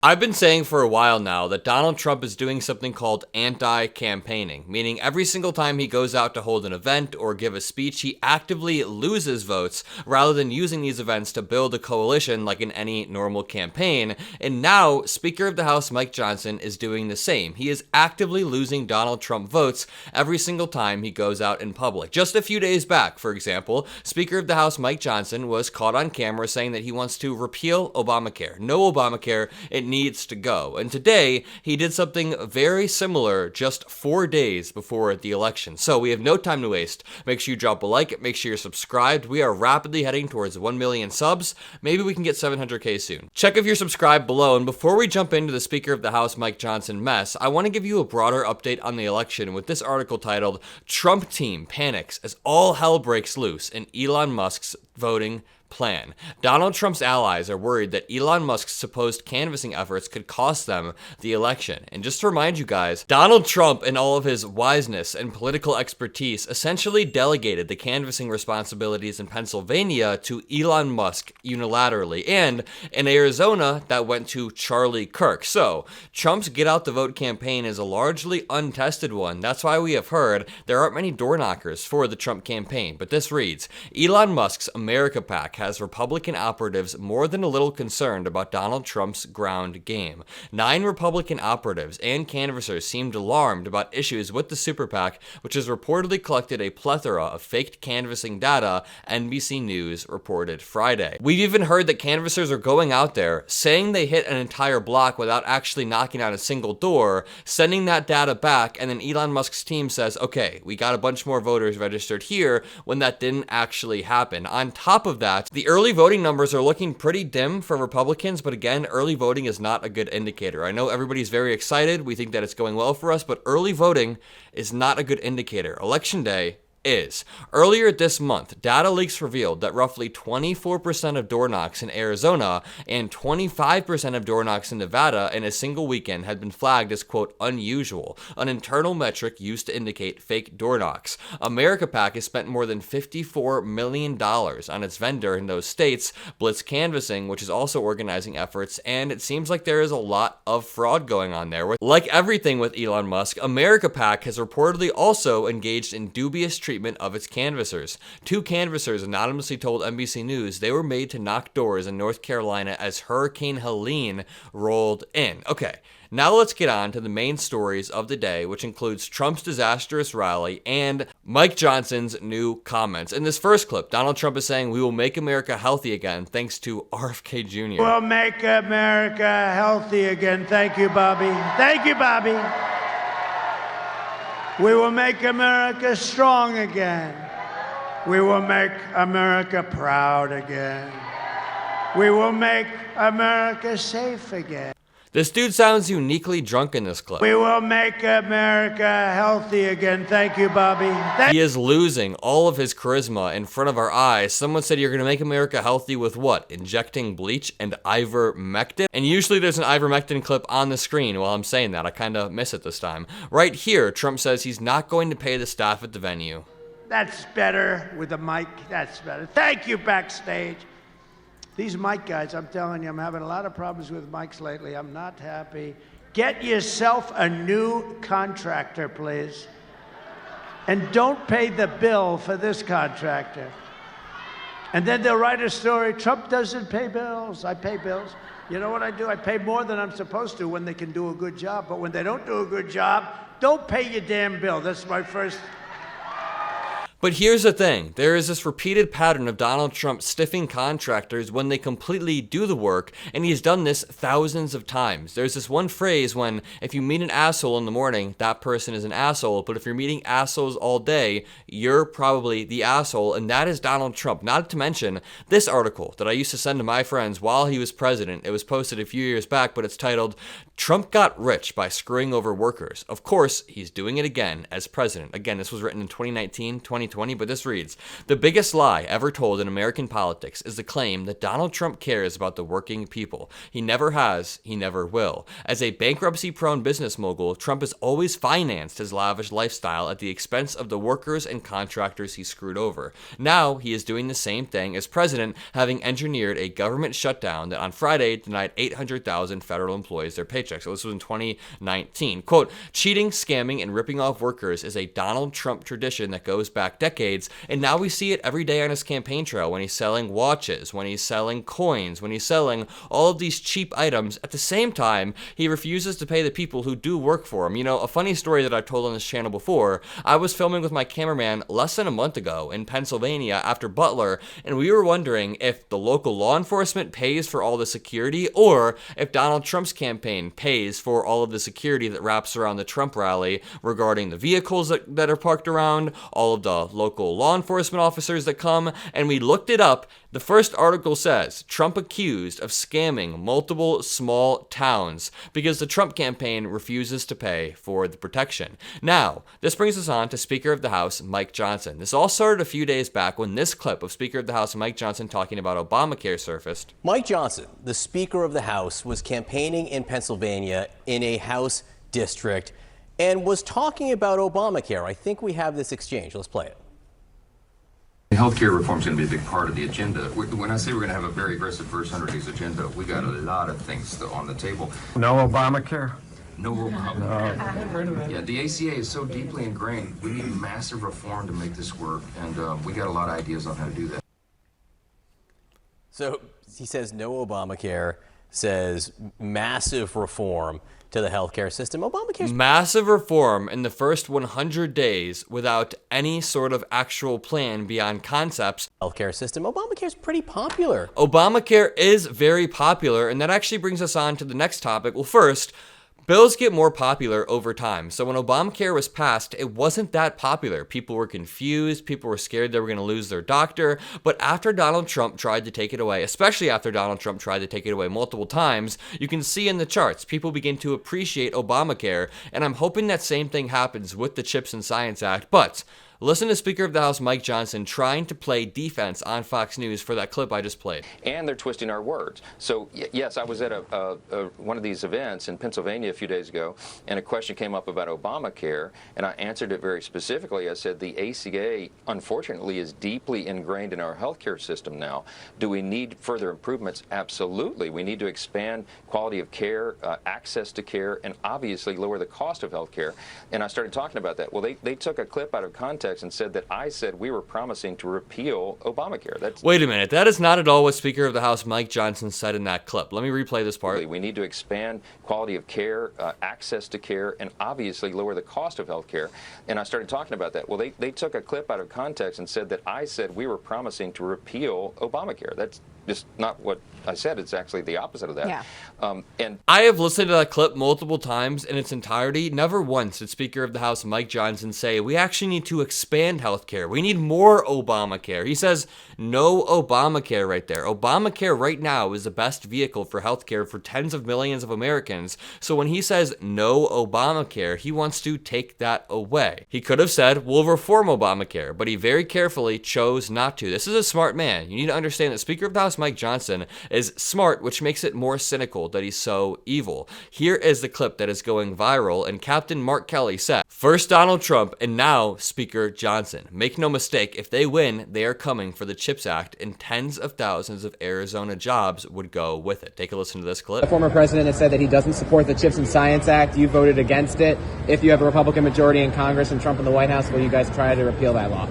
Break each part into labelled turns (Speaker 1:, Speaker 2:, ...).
Speaker 1: I've been saying for a while now that Donald Trump is doing something called anti-campaigning, meaning every single time he goes out to hold an event or give a speech, he actively loses votes rather than using these events to build a coalition like in any normal campaign. And now, Speaker of the House Mike Johnson is doing the same. He is actively losing Donald Trump votes every single time he goes out in public. Just a few days back, for example, Speaker of the House Mike Johnson was caught on camera saying that he wants to repeal Obamacare. No Obamacare, it needs to go. And today, he did something very similar just 4 days before the election. So we have no time to waste. Make sure you drop a like, make sure you're subscribed. We are rapidly heading towards 1 million subs. Maybe we can get 700K soon. Check if you're subscribed below. And before we jump into the Speaker of the House Mike Johnson mess, I want to give you a broader update on the election with this article titled, "Trump Team Panics as All Hell Breaks Loose in Elon Musk's Voting Plan." Donald Trump's allies are worried that Elon Musk's supposed canvassing efforts could cost them the election. And just to remind you guys, Donald Trump, in all of his wiseness and political expertise, essentially delegated the canvassing responsibilities in Pennsylvania to Elon Musk unilaterally. And in Arizona, that went to Charlie Kirk. So Trump's Get Out the Vote campaign is a largely untested one. That's why we have heard there aren't many door knockers for the Trump campaign. But this reads, Elon Musk's America PAC has Republican operatives more than a little concerned about Donald Trump's ground game. 9 Republican operatives and canvassers seemed alarmed about issues with the super PAC, which has reportedly collected a plethora of faked canvassing data, NBC News reported Friday. We've even heard that canvassers are going out there saying they hit an entire block without actually knocking on a single door, sending that data back, and then Elon Musk's team says, okay, we got a bunch more voters registered here, when that didn't actually happen. On top of that, the early voting numbers are looking pretty dim for Republicans, but again, early voting is not a good indicator. I know everybody's very excited. We think that it's going well for us, but early voting is not a good indicator. Election day is. Earlier this month, data leaks revealed that roughly 24% of door knocks in Arizona and 25% of door knocks in Nevada in a single weekend had been flagged as, quote, unusual, an internal metric used to indicate fake door knocks. America PAC has spent more than $54 million on its vendor in those states, Blitz Canvassing, which is also organizing efforts, and it seems like there is a lot of fraud going on there. Like everything with Elon Musk, America PAC has reportedly also engaged in dubious treatment of its canvassers. 2 canvassers anonymously told NBC News they were made to knock doors in North Carolina as Hurricane Helene rolled in. Okay, now let's get on to the main stories of the day, which includes Trump's disastrous rally and Mike Johnson's new comments. In this first clip, Donald Trump is saying, "We will make America healthy again," thanks to RFK Jr.
Speaker 2: We'll make America healthy again. Thank you, Bobby. Thank you, Bobby. We will make America strong again. We will make America proud again. We will make America safe again.
Speaker 1: This dude sounds uniquely drunk in this clip.
Speaker 2: We will make America healthy again. Thank you, Bobby.
Speaker 1: He is losing all of his charisma in front of our eyes. Someone said you're going to make America healthy with what? Injecting bleach and ivermectin? And usually there's an ivermectin clip on the screen while I'm saying that. I kind of miss it this time. Right here, Trump says he's not going to pay the staff at the venue.
Speaker 2: That's better with the mic. That's better. Thank you, backstage. These mic guys, I'm telling you, I'm having a lot of problems with mics lately. I'm not happy. Get yourself a new contractor, please. And don't pay the bill for this contractor. And then they'll write a story, Trump doesn't pay bills. I pay bills. You know what I do? I pay more than I'm supposed to when they can do a good job. But when they don't do a good job, don't pay your damn bill. That's my first.
Speaker 1: But here's the thing, there is this repeated pattern of Donald Trump stiffing contractors when they completely do the work, and he's done this thousands of times. There's this one phrase when, if you meet an asshole in the morning, that person is an asshole, but if you're meeting assholes all day, you're probably the asshole, and that is Donald Trump. Not to mention this article that I used to send to my friends while he was president. It was posted a few years back, but it's titled, Trump got rich by screwing over workers. Of course, he's doing it again as president. Again, this was written in 2019, 2020, but this reads, the biggest lie ever told in American politics is the claim that Donald Trump cares about the working people. He never has, he never will. As a bankruptcy-prone business mogul, Trump has always financed his lavish lifestyle at the expense of the workers and contractors he screwed over. Now, he is doing the same thing as president, having engineered a government shutdown that on Friday denied 800,000 federal employees their paychecks. So this was in 2019. Quote, cheating, scamming, and ripping off workers is a Donald Trump tradition that goes back decades, and now we see it every day on his campaign trail when he's selling watches, when he's selling coins, when he's selling all of these cheap items. At the same time, he refuses to pay the people who do work for him. You know, a funny story that I've told on this channel before, I was filming with my cameraman less than a month ago in Pennsylvania after Butler, and we were wondering if the local law enforcement pays for all the security or if Donald Trump's campaign pays for all of the security that wraps around the Trump rally regarding the vehicles that are parked around, all of the local law enforcement officers that come, and we looked it up. The first article says, Trump accused of scamming multiple small towns because the Trump campaign refuses to pay for the protection. Now, this brings us on to Speaker of the House Mike Johnson. This all started a few days back when this clip of Speaker of the House Mike Johnson talking about Obamacare surfaced.
Speaker 3: Mike Johnson, the Speaker of the House, was campaigning in Pennsylvania in a House district and was talking about Obamacare. I think we have this exchange. Let's play it.
Speaker 4: Healthcare reform is going to be a big part of the agenda. When I say we're going to have a very aggressive first 100 days agenda, we got a lot of things on the table.
Speaker 5: No Obamacare?
Speaker 4: No Obamacare. Yeah, the ACA is so deeply ingrained. We need massive reform to make this work, and we got a lot of ideas on how to do that.
Speaker 3: So he says no Obamacare, says massive reform to the healthcare system. Obamacare's
Speaker 1: massive reform in the first 100 days without any sort of actual plan beyond concepts.
Speaker 3: Healthcare system. Obamacare's pretty popular.
Speaker 1: Obamacare is very popular, and that actually brings us on to the next topic. Well, first, bills get more popular over time. So when Obamacare was passed, it wasn't that popular. People were confused. People were scared they were going to lose their doctor. But after Donald Trump tried to take it away, especially after Donald Trump tried to take it away multiple times, you can see in the charts, people begin to appreciate Obamacare. And I'm hoping that same thing happens with the CHIPS and Science Act. But listen to Speaker of the House Mike Johnson trying to play defense on Fox News for that clip I just played.
Speaker 6: And they're twisting our words. So, yes, I was at one of these events in Pennsylvania a few days ago, and a question came up about Obamacare, and I answered it very specifically. I said the ACA, unfortunately, is deeply ingrained in our healthcare system now. Do we need further improvements? Absolutely. We need to expand quality of care, access to care, and obviously lower the cost of healthcare. And I started talking about that. Well, they took a clip out of context and said that I said we were promising to repeal Obamacare.
Speaker 1: Wait a minute, that is not at all what Speaker of the House Mike Johnson said in that clip. Let me replay this part.
Speaker 6: We need to expand quality of care, access to care, and obviously lower the cost of health care. And I started talking about that. Well, they took a clip out of context and said that I said we were promising to repeal Obamacare. That's just not what I said. It's actually the opposite of that.
Speaker 7: Yeah.
Speaker 1: And I have listened to that clip multiple times in its entirety. Never once did Speaker of the House Mike Johnson say, we actually need to expand healthcare. We need more Obamacare. He says, no Obamacare right there. Obamacare right now is the best vehicle for healthcare for tens of millions of Americans. So when he says no Obamacare, he wants to take that away. He could have said, we'll reform Obamacare, but he very carefully chose not to. This is a smart man. You need to understand that Speaker of the House Mike Johnson is smart, which makes it more cynical that he's so evil. Here is the clip that is going viral, and Captain Mark Kelly said, first Donald Trump and now Speaker Johnson. Make no mistake, if they win, they are coming for the CHIPS Act, and tens of thousands of Arizona jobs would go with it. Take a listen to this clip.
Speaker 8: The former president has said that he doesn't support the CHIPS and Science Act. You voted against it. If you have a Republican majority in Congress and Trump in the White House, will you guys try to repeal that law?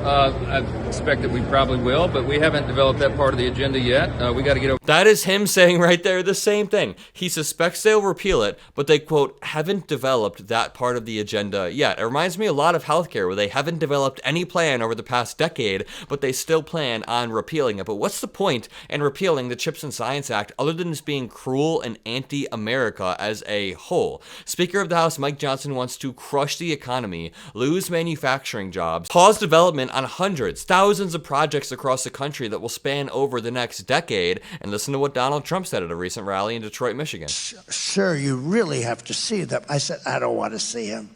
Speaker 9: I expect that we probably will, but we haven't developed that part of the agenda yet. We got to get over.
Speaker 1: That is him saying right there the same thing. He suspects they'll repeal it, but they, quote, haven't developed that part of the agenda yet. It reminds me a lot of healthcare, where they haven't developed any plan over the past decade, but they still plan on repealing it. But what's the point in repealing the CHIPS and Science Act other than just being cruel and anti-America as a whole? Speaker of the House Mike Johnson wants to crush the economy, lose manufacturing jobs, pause development on hundreds, thousands of projects across the country that will span over the next decade. And listen to what Donald Trump said at a recent rally in Detroit, Michigan.
Speaker 2: Sir, you really have to see them. I said, I don't want to see him.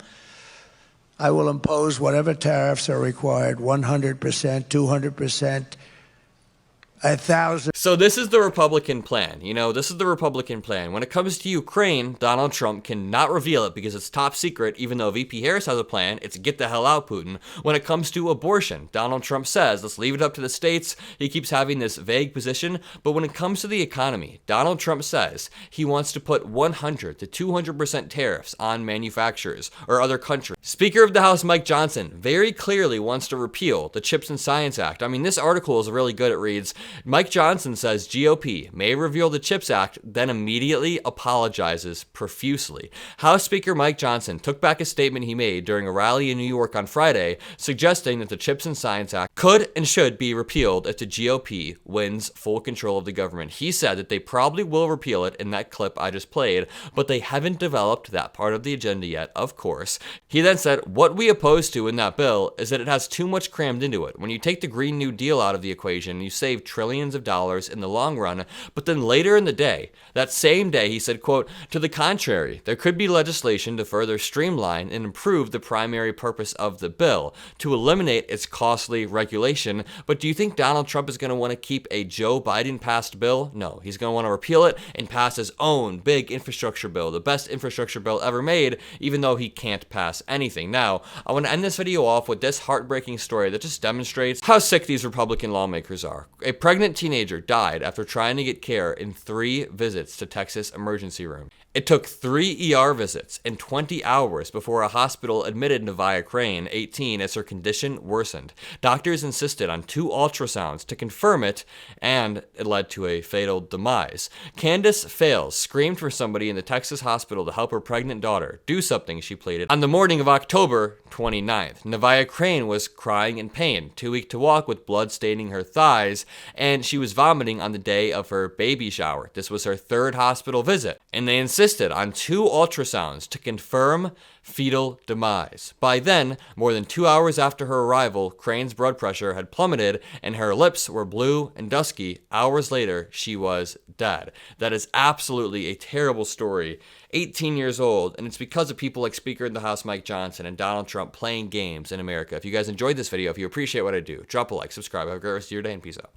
Speaker 2: I will impose whatever tariffs are required, 100%, 200%, 1,000.
Speaker 1: So this is the Republican plan. You know, this is the Republican plan. When it comes to Ukraine, Donald Trump cannot reveal it because it's top secret, even though VP Harris has a plan. It's get the hell out, Putin. When it comes to abortion, Donald Trump says, let's leave it up to the states. He keeps having this vague position. But when it comes to the economy, Donald Trump says he wants to put 100 to 200% tariffs on manufacturers or other countries. Speaker of the House Mike Johnson very clearly wants to repeal the Chips and Science Act. I mean, this article is really good. It reads, Mike Johnson says GOP may reveal the CHIPS Act, then immediately apologizes profusely. House Speaker Mike Johnson took back a statement he made during a rally in New York on Friday, suggesting that the Chips and Science Act could and should be repealed if the GOP wins full control of the government. He said that they probably will repeal it in that clip I just played, but they haven't developed that part of the agenda yet, of course. He then said, what we oppose to in that bill is that it has too much crammed into it. When you take the Green New Deal out of the equation, you save trillions of dollars in the long run. But then later in the day, that same day, he said, quote, to the contrary, there could be legislation to further streamline and improve the primary purpose of the bill, to eliminate its costly regulation. But do you think Donald Trump is going to want to keep a Joe Biden passed bill? No, he's going to want to repeal it and pass his own big infrastructure bill, the best infrastructure bill ever made, even though he can't pass anything. Now, I want to end this video off with this heartbreaking story that just demonstrates how sick these Republican lawmakers are. A pregnant teenager died after trying to get care in 3 visits to Texas emergency room. It took 3 ER visits and 20 hours before a hospital admitted Nevaeh Crane, 18, as her condition worsened. Doctors insisted on 2 ultrasounds to confirm it, and it led to a fatal demise. Candace Fales screamed for somebody in the Texas hospital to help her pregnant daughter do something, she pleaded. On the morning of October 29th, Nevaeh Crane was crying in pain, too weak to walk with blood staining her thighs, and she was vomiting on the day of her baby shower. This was her 3rd hospital visit, and they insisted on 2 ultrasounds to confirm fetal demise. By then, more than 2 hours after her arrival, Crane's blood pressure had plummeted and her lips were blue and dusky. Hours later, she was dead. That is absolutely a terrible story. 18 years old, and it's because of people like Speaker of the House Mike Johnson and Donald Trump playing games in America. If you guys enjoyed this video, if you appreciate what I do, drop a like, subscribe. Have a great rest of your day, and peace out.